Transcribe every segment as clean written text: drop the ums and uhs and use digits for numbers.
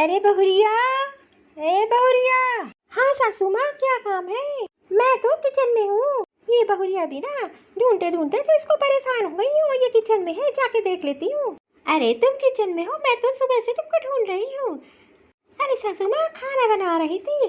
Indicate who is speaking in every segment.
Speaker 1: अरे बहुरिया, ए बहुरिया। हाँ सासू माँ, क्या काम है? मैं तो किचन में हूँ। ये बहुरिया भी ना ढूंढते ढूंढते तो इसको परेशान हो गई हूँ। ये किचन में है, जाके देख लेती हूँ। अरे तुम किचन में हो, मैं तो सुबह से तुमको ढूंढ रही हूँ। अरे सासू माँ, खाना बना रही थी।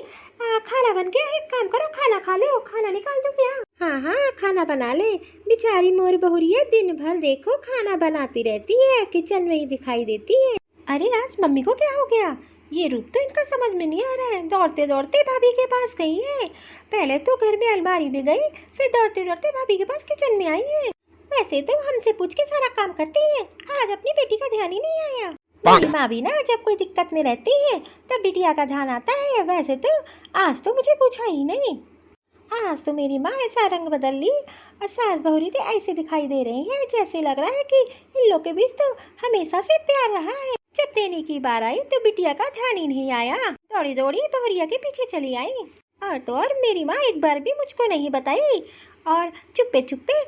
Speaker 1: खाना बन गया, एक काम करो, खाना खा लो। खाना निकाल दो क्या? हाँ हाँ, खाना बना ले। बेचारी मोर बहुरिया दिन भर देखो खाना बनाती रहती है, किचन में ही दिखाई देती है। अरे आज मम्मी को क्या हो गया? ये रूप तो इनका समझ में नहीं आ रहा है। दौड़ते दौड़ते भाभी के पास गई है। पहले तो घर में अलमारी में गई, फिर दौड़ते दौड़ते भाभी के पास किचन में आई है। वैसे तो हमसे पूछ के सारा काम करती है, आज अपनी बेटी का ध्यान ही नहीं आया। मेरी माँ भी ना जब कोई दिक्कत में रहती है तब बिटिया का ध्यान आता है। वैसे तो आज तो मुझे पूछा ही नहीं। आज तो मेरी माँ ऐसा रंग बदल ली और सास बहुरी तो ऐसे दिखाई दे रही है जैसे लग रहा है कि इन लोग के बीच तो हमेशा से प्यार रहा है। जब देने की बार आई तो बिटिया का ध्यान ही नहीं आया। दौड़ी दौड़ी बहुरिया के पीछे चली आई। और तो और मेरी माँ एक बार भी मुझको नहीं बताई और चुप्पे चुप्पे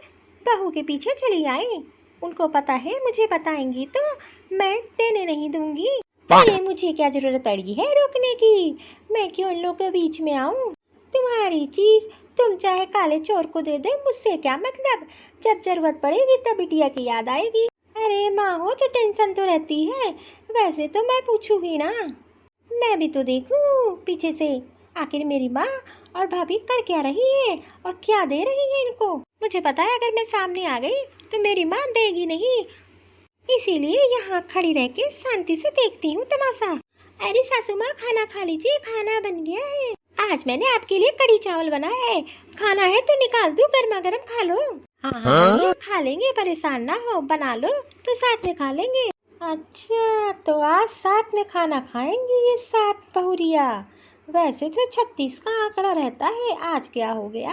Speaker 1: बहू के पीछे चली आई। उनको पता है मुझे बताएंगी तो मैं देने नहीं दूंगी। अरे मुझे क्या जरूरत पड़ी है रोकने की? मैं क्यों इन लोगों के बीच में आऊं? तुम्हारी चीज तुम चाहे काले चोर को दे दे, मुझसे क्या मतलब? जब जरूरत पड़ेगी तब बिटिया की याद आएगी। अरे माँ हो तो टेंशन तो रहती है। वैसे तो मैं पूछूंगी ना, मैं भी तो देखूं पीछे से आखिर मेरी माँ और भाभी कर क्या रही है और क्या दे रही है इनको। मुझे पता है अगर मैं सामने आ गई तो मेरी माँ देगी नहीं, इसीलिए यहाँ खड़ी रह के शांति से देखती हूँ तमाशा। अरे सासू माँ, खाना खा लीजिए, खाना बन गया है। आज मैंने आपके लिए कढ़ी चावल बनाया है, खाना है तो निकाल दूं, गर्मा गर्म खा लो। हाँ खा लेंगे, परेशान ना हो, बना लो तो साथ में खा लेंगे। अच्छा तो आज साथ में खाना खाएंगी ये सात बहुरिया। वैसे तो 36 का आंकड़ा रहता है, आज क्या हो गया?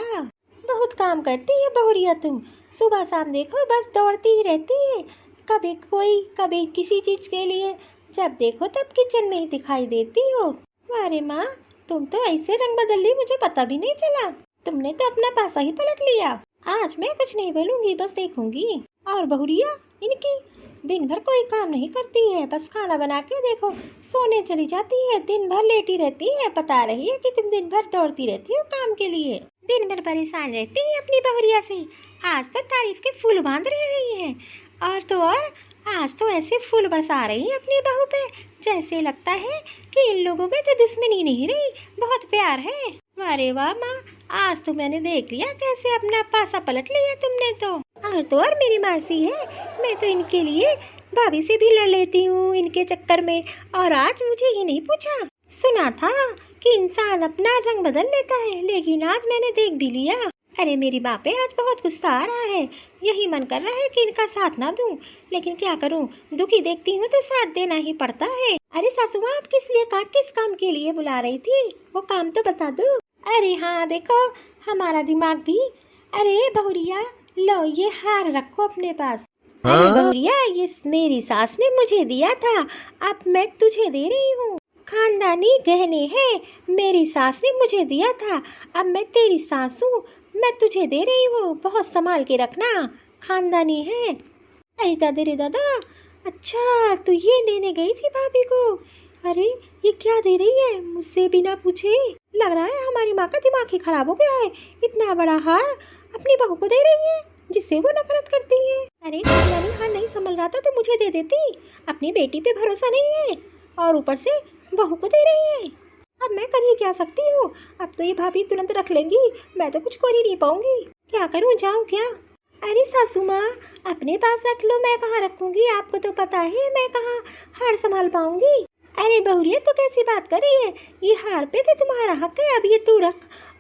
Speaker 1: बहुत काम करती है बहुरिया तुम, सुबह शाम देखो बस दौड़ती ही रहती है। कभी कोई कभी किसी चीज के लिए, जब देखो तब किचन में ही दिखाई देती हो। अरे माँ, तुम तो ऐसे रंग बदल ली, मुझे पता भी नहीं चला। तुमने तो अपना पासा ही पलट लिया। आज मैं कुछ नहीं बोलूंगी, बस देखूंगी। और बहुरिया इनकी दिन भर कोई काम नहीं करती है, बस खाना बना के देखो सोने चली जाती है, दिन भर लेटी रहती है। बता रही है कि तुम दिन भर दौड़ती रहती हो काम के लिए, दिन भर परेशान रहती है अपनी बहुरिया से। आज तो तारीफ के फूल बांध रही है। और तो और आज तो ऐसे फूल बरसा रही है अपनी बहू पे जैसे लगता है कि इन लोगों में तो दुश्मनी नहीं रही, बहुत प्यार है। अरे वाह माँ, आज तो मैंने देख लिया कैसे अपना पासा पलट लिया तुमने तो। और तो और मेरी मासी है, मैं तो इनके लिए भाभी से भी लड़ लेती हूँ इनके चक्कर में, और आज मुझे ही नहीं पूछा। सुना था कि इंसान अपना रंग बदल लेता है, लेकिन आज मैंने देख भी लिया। अरे मेरी माँ पे आज बहुत गुस्सा आ रहा है, यही मन कर रहा है कि इनका साथ ना दूं, लेकिन क्या करूं, दुखी देखती हूँ तो साथ देना ही पड़ता है। अरे सासू माँ, आप किस काम के लिए बुला रही थी? वो काम तो बता दो। अरे हाँ देखो, हमारा दिमाग भी। अरे बहुरिया लो, ये हार रखो अपने पास। अरे बहुरिया, ये मेरी सास ने मुझे दिया था, अब मैं तुझे दे रही हूँ। खानदानी गहने हैं, मेरी सास ने मुझे दिया था, अब मैं तेरी सास हूँ, मैं तुझे दे रही हूँ, बहुत संभाल के रखना, खानदानी है। अरे दादा रे दादा, अच्छा तो ये देने गई थी भाभी को। अरे ये क्या दे रही है मुझसे बिना पूछे? लग रहा है हमारी माँ का दिमाग ही खराब हो गया है, इतना बड़ा हार अपनी बहू को दे रही है जिससे वो नफरत करती है। अरे खानदानी हार नहीं संभल रहा था तो मुझे दे देती, अपनी बेटी पे भरोसा नहीं है और ऊपर से बहू को दे रही है। अब मैं कर ही क्या सकती हूँ, अब तो ये भाभी तुरंत रख लेंगी, मैं तो कुछ कर ही नहीं पाऊंगी। क्या करूँ, जाऊँ क्या? अरे सासू माँ, अपने पास रख लो, मैं कहाँ रखूंगी? आपको तो पता है मैं कहाँ हार संभाल पाऊंगी। अरे बहुरिया तो कैसी बात कर रही है, ये हार पे तो तुम्हारा हक है, अब ये तू रख,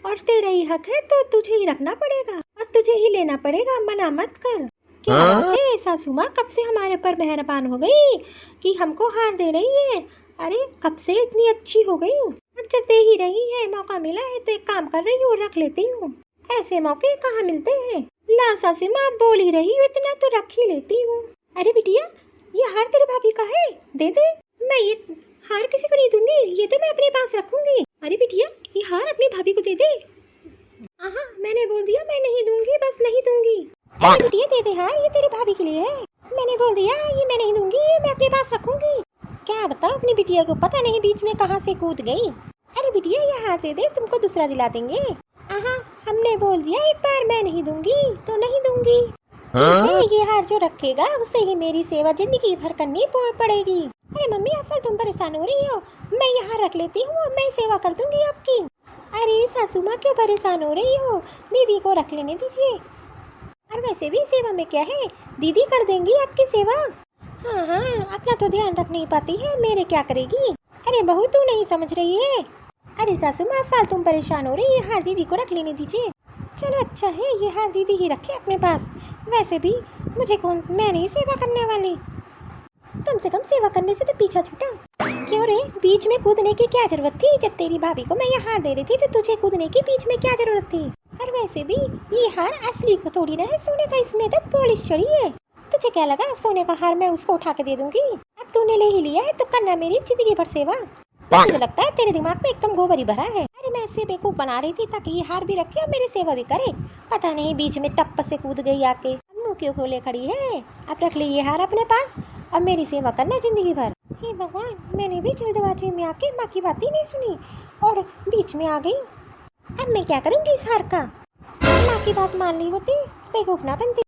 Speaker 1: और तेरा ही हक है तो तुझे ही रखना पड़ेगा और तुझे ही लेना पड़ेगा, मना मत कर। क्या बात है सासू माँ, कब से हमारे पर मेहरबान हो गई कि हमको हार दे रही है। अरे कब से इतनी अच्छी हो गई हूँ, अब जब दे ही रही है, मौका मिला है तो एक काम कर रही हूँ, रख लेती हूँ। ऐसे मौके कहाँ मिलते हैं। ला सासू माँ, बोल ही रही हूँ इतना तो रख ही लेती हूँ। अरे बिटिया, ये हार तेरे भाभी का है, दे दे। मैं ये हार किसी को नहीं दूंगी, ये तो मैं अपने पास रखूंगी। अरे बिटिया, ये हार अपनी भाभी को दे दे। हाँ मैंने बोल दिया मैं नहीं दूंगी, बस नहीं दूंगी। अरे बिटिया दे दे हार, ये तेरे भाभी के लिए है। मैंने बोल दिया ये मैं नहीं दूंगी, ये मैं अपने पास रखूंगी। क्या बताओ अपनी बिटिया को, पता नहीं बीच में कहाँ से कूद गई। अरे बिटिया ये हार दे दे, तुमको दूसरा दिला देंगे। आहा, हमने बोल दिया एक बार, मैं नहीं दूंगी तो नहीं दूंगी। ये हार जो रखेगा उसे ही मेरी सेवा जिंदगी भर करनी पड़ेगी। अरे मम्मी असल तुम परेशान हो रही हो, मैं यहाँ रख लेती हूँ और मैं सेवा कर दूंगी आपकी। अरे सासू माँ क्यों परेशान हो रही हो, दीदी को रख लेने दीजिए। और वैसे भी सेवा में क्या है, दीदी कर देंगी आपकी सेवा। हाँ हाँ, अपना तो ध्यान रख नहीं पाती है, मेरे क्या करेगी। अरे बहू तू नहीं समझ रही है। अरे सासू माँ फालतू तुम परेशान हो रही है, हार दीदी को रख लेने दीजिए। चलो अच्छा है, ये हार दीदी ही रखे अपने पास। वैसे भी मुझे कौन, मैं नहीं सेवा करने वाली। कम से कम सेवा करने से तो पीछा छूटा। क्यों रे, बीच में कूदने की क्या जरूरत थी? जब तेरी भाभी को मैं ये हार दे रही थी तो तुझे कूदने की बीच में क्या जरूरत थी? और वैसे भी ये हार असली को थोड़ी ना है, सोने का, इसमें तो पॉलिश चढ़ी है। तुझे क्या लगा सोने का हार मैं उसको उठा के दे दूंगी? अब तूने ले ही लिया है तो करना मेरी जिंदगी भर सेवा। मुझे लगता है तेरे दिमाग में एकदम गोबर ही भरा है। अरे मैं इसे बेवकूफ बना रही थी ताकि ये हार भी रखे और मेरी सेवा भी करे। पता नहीं बीच में टप से कूद गई आके, मुँह क्यों खोले खड़ी है। अब रख ली ये हार अपने पास, अब मेरी सेवा करना जिंदगी भर। हे भगवान, मैंने भी जल्दबाजी में आके माँ की बात ही नहीं सुनी और बीच में आ गई। अब मैं क्या करूँगी इस हार का? माँ की बात मान ली होती, बेवकूफ ना बनती।